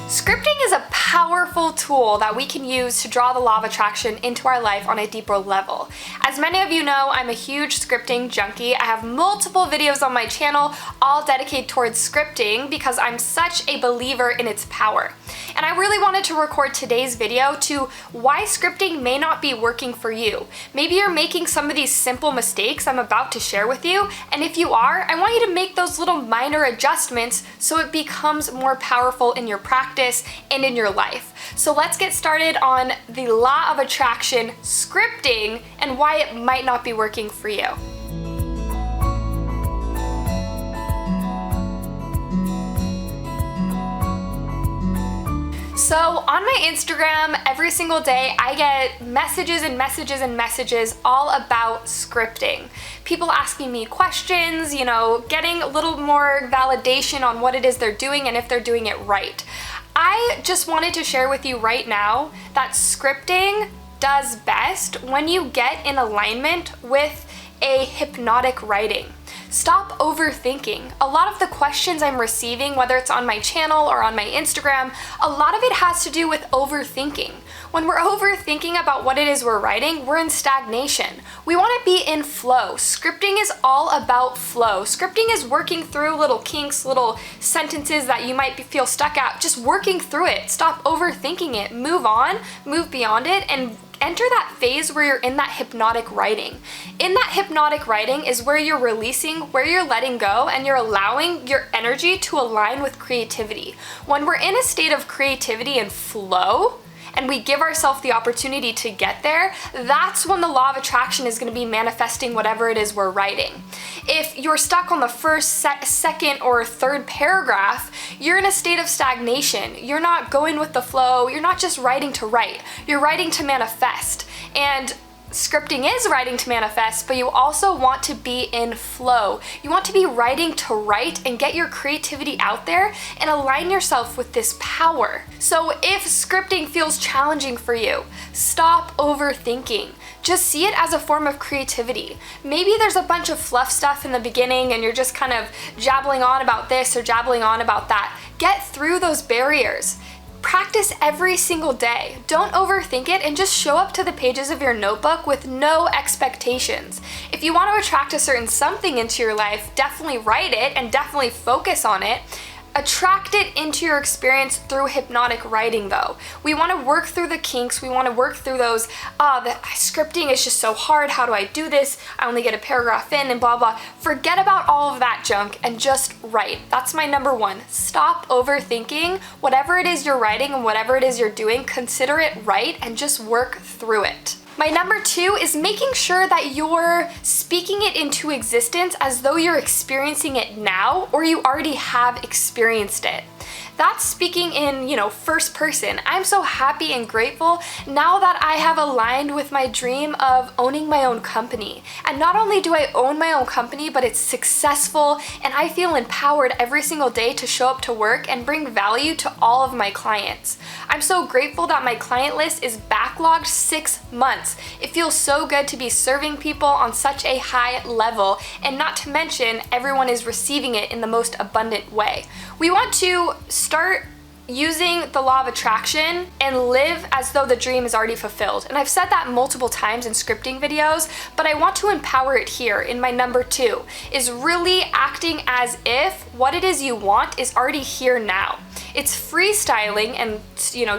Scripting is a powerful tool that we can use to draw the law of attraction into our life on a deeper level. As many of you know, I'm a huge scripting junkie. I have multiple videos on my channel all dedicated towards scripting because I'm such a believer in its power. And I really wanted to record today's video to why scripting may not be working for you. Maybe you're making some of these simple mistakes I'm about to share with you, and if you are, I want you to make those little minor adjustments so it becomes more powerful in your practice and in your life. So let's get started on the law of attraction, scripting, and why it might not be working for you. So on my Instagram, every single day, I get messages and messages and messages all about scripting. People asking me questions, getting a little more validation on what it is they're doing and if they're doing it right. I just wanted to share with you right now that scripting does best when you get in alignment with a hypnotic writing. Stop overthinking. A lot of the questions I'm receiving, whether it's on my channel or on my Instagram, a lot of it has to do with overthinking. When we're overthinking about what it is we're writing, we're in stagnation. We want to be in flow. Scripting is all about flow. Scripting is working through little kinks, little sentences that you might feel stuck at, just working through it. Stop overthinking it. Move on, move beyond it, and enter that phase where you're in that hypnotic writing. In that hypnotic writing is where you're releasing, where you're letting go, and you're allowing your energy to align with creativity. When we're in a state of creativity and flow, and we give ourselves the opportunity to get there, that's when the law of attraction is going to be manifesting whatever it is we're writing. If you're stuck on the first, second, or third paragraph, you're in a state of stagnation. You're not going with the flow. You're not just writing to write. You're writing to manifest. And scripting is writing to manifest, but you also want to be in flow. You want to be writing to write and get your creativity out there and align yourself with this power. So if scripting feels challenging for you, stop overthinking. Just see it as a form of creativity. Maybe there's a bunch of fluff stuff in the beginning and you're just kind of jabbling on about this or jabbling on about that. Get through those barriers. Practice every single day. Don't overthink it and just show up to the pages of your notebook with no expectations. If you want to attract a certain something into your life, definitely write it and definitely focus on it. Attract it into your experience through hypnotic writing though. We want to work through the kinks, we want to work through those, the scripting is just so hard, how do I do this? I only get a paragraph in and blah blah. Forget about all of that junk and just write. That's my number one. Stop overthinking. Whatever it is you're writing and whatever it is you're doing, consider it right and just work through it. My number two is making sure that you're speaking it into existence as though you're experiencing it now or you already have experienced it. That's speaking in, first person. I'm so happy and grateful now that I have aligned with my dream of owning my own company. And not only do I own my own company, but it's successful and I feel empowered every single day to show up to work and bring value to all of my clients. I'm so grateful that my client list is backlogged 6 months. It feels so good to be serving people on such a high level, and not to mention everyone is receiving it in the most abundant way. We want to start using the law of attraction and live as though the dream is already fulfilled. And I've said that multiple times in scripting videos, but I want to empower it here in my number two, is really acting as if what it is you want is already here now. It's freestyling and,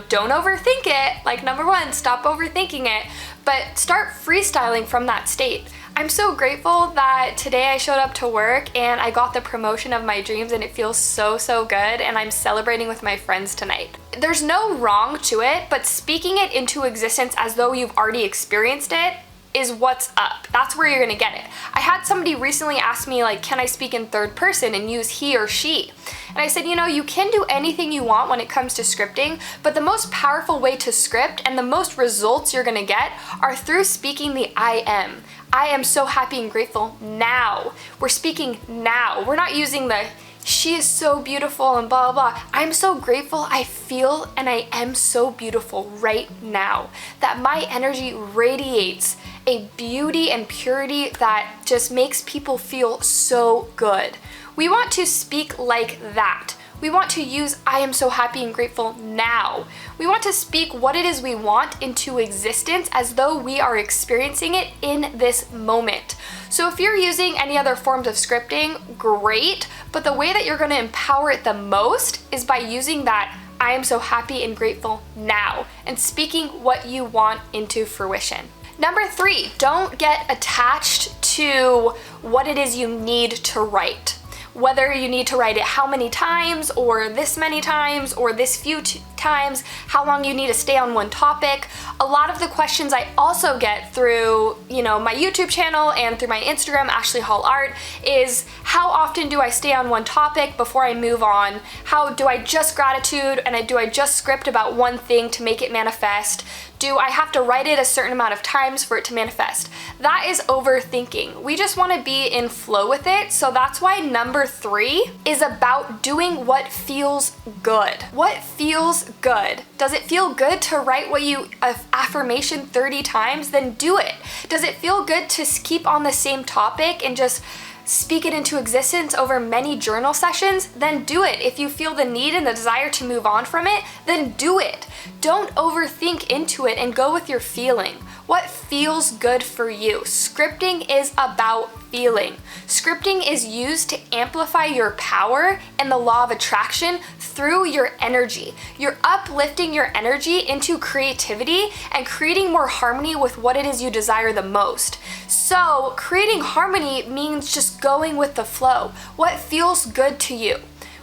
don't overthink it. Like number one, stop overthinking it, but start freestyling from that state. I'm so grateful that today I showed up to work and I got the promotion of my dreams and it feels so good, and I'm celebrating with my friends tonight. There's no wrong to it, but speaking it into existence as though you've already experienced it is what's up. That's where you're gonna get it. I had somebody recently ask me, can I speak in third person and use he or she? And I said, you can do anything you want when it comes to scripting, but the most powerful way to script and the most results you're gonna get are through speaking the I am. I am so happy and grateful now. We're speaking now. We're not using the she is so beautiful and blah blah blah. I'm so grateful I feel and I am so beautiful right now. That my energy radiates a beauty and purity that just makes people feel so good. We want to speak like that. We want to use I am so happy and grateful now. We want to speak what it is we want into existence as though we are experiencing it in this moment. So if you're using any other forms of scripting, great, but the way that you're going to empower it the most is by using that I am so happy and grateful now and speaking what you want into fruition. Number 3, don't get attached to what it is you need to write. Whether you need to write it how many times or this many times or this few times, how long you need to stay on one topic. A lot of the questions I also get through, my YouTube channel and through my Instagram, Ashley Hall Art, is how often do I stay on one topic before I move on? How do I just gratitude and do I just script about one thing to make it manifest? Do I have to write it a certain amount of times for it to manifest? That is overthinking. We just want to be in flow with it. So that's why number 3 is about doing what feels good. What feels good? Does it feel good to write affirmation 30 times? Then do it. Does it feel good to keep on the same topic and just speak it into existence over many journal sessions? Then do it. If you feel the need and the desire to move on from it, then do it. Don't overthink into it and go with your feeling. What feels good for you? Scripting is about feeling. Scripting is used to amplify your power and the law of attraction through your energy. You're uplifting your energy into creativity and creating more harmony with what it is you desire the most. So creating harmony means just going with the flow. What feels good to you?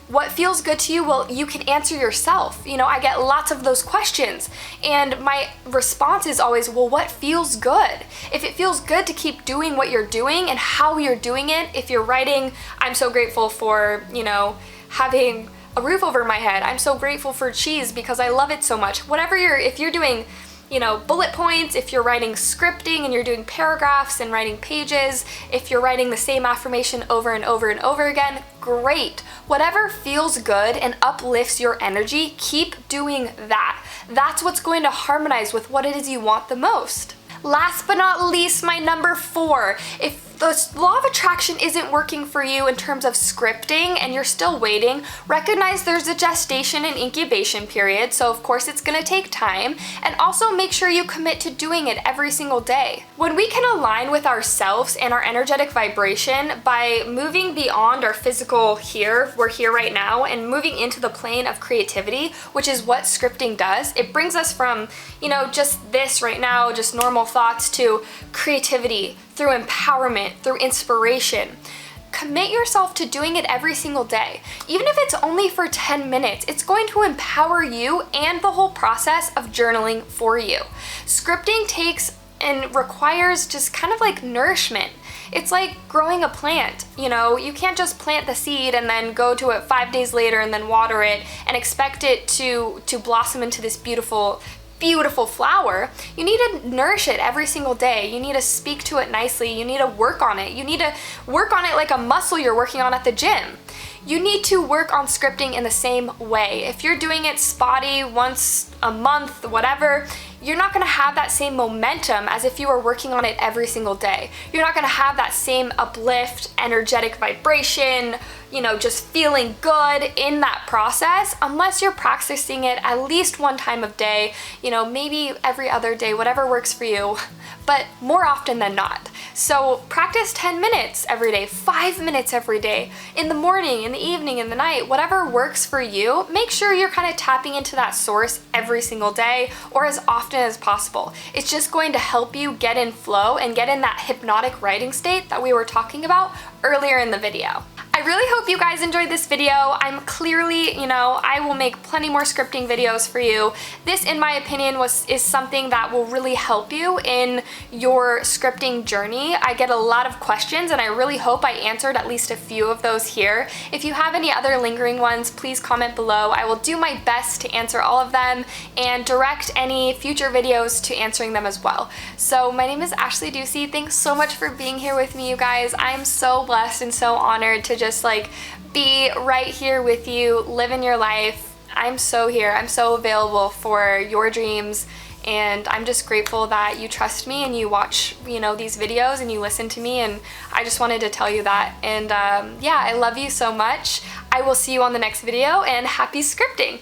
What feels good to you? Well, you can answer yourself. I get lots of those questions, and my response is always, well, what feels good? If it feels good to keep doing what you're doing and how you're doing it, if you're writing, I'm so grateful for, having a roof over my head. I'm so grateful for cheese because I love it so much. If you're doing bullet points, if you're writing scripting and you're doing paragraphs and writing pages, if you're writing the same affirmation over and over and over again, great. Whatever feels good and uplifts your energy, keep doing that. That's what's going to harmonize with what it is you want the most. Last but not least, my number 4, if the law of attraction isn't working for you in terms of scripting and you're still waiting, recognize there's a gestation and incubation period, so of course it's going to take time, and also make sure you commit to doing it every single day. When we can align with ourselves and our energetic vibration by moving beyond our physical we're here right now, and moving into the plane of creativity, which is what scripting does, it brings us from, just this right now, just normal thoughts, to creativity, through empowerment, through inspiration. Commit yourself to doing it every single day. Even if it's only for 10 minutes, it's going to empower you and the whole process of journaling for you. Scripting takes and requires just kind of like nourishment. It's like growing a plant. You can't just plant the seed and then go to it 5 days later and then water it and expect it to blossom into this beautiful flower. You need to nourish it every single day. You need to speak to it nicely. You need to work on it. You need to work on it like a muscle you're working on at the gym. You need to work on scripting in the same way. If you're doing it spotty once a month, whatever, you're not going to have that same momentum as if you were working on it every single day. You're not going to have that same uplift, energetic vibration, just feeling good in that process unless you're practicing it at least one time of day, maybe every other day, whatever works for you, but more often than not. So practice 10 minutes every day, 5 minutes every day, in the morning, in the evening, in the night, whatever works for you. Make sure you're kind of tapping into that source every single day or as often as possible. It's just going to help you get in flow and get in that hypnotic writing state that we were talking about earlier in the video. I really hope you guys enjoyed this video. I'm clearly, I will make plenty more scripting videos for you. This, in my opinion, is something that will really help you in your scripting journey. I get a lot of questions and I really hope I answered at least a few of those here. If you have any other lingering ones, please comment below. I will do my best to answer all of them and direct any future videos to answering them as well. So my name is Ashley Ducey. Thanks so much for being here with me, you guys. I'm so blessed and so honored to just be right here with you, living your life. I'm so here. I'm so available for your dreams, and I'm just grateful that you trust me and you watch, these videos and you listen to me, and I just wanted to tell you that. And yeah, I love you so much. I will see you on the next video, and happy scripting!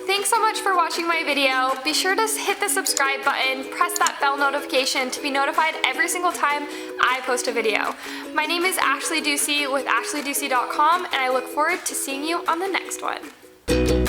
Thanks so much for watching my video. Be sure to hit the subscribe button, press that bell notification to be notified every single time I post a video. My name is Ashley Ducey with ashleyducey.com, and I look forward to seeing you on the next one.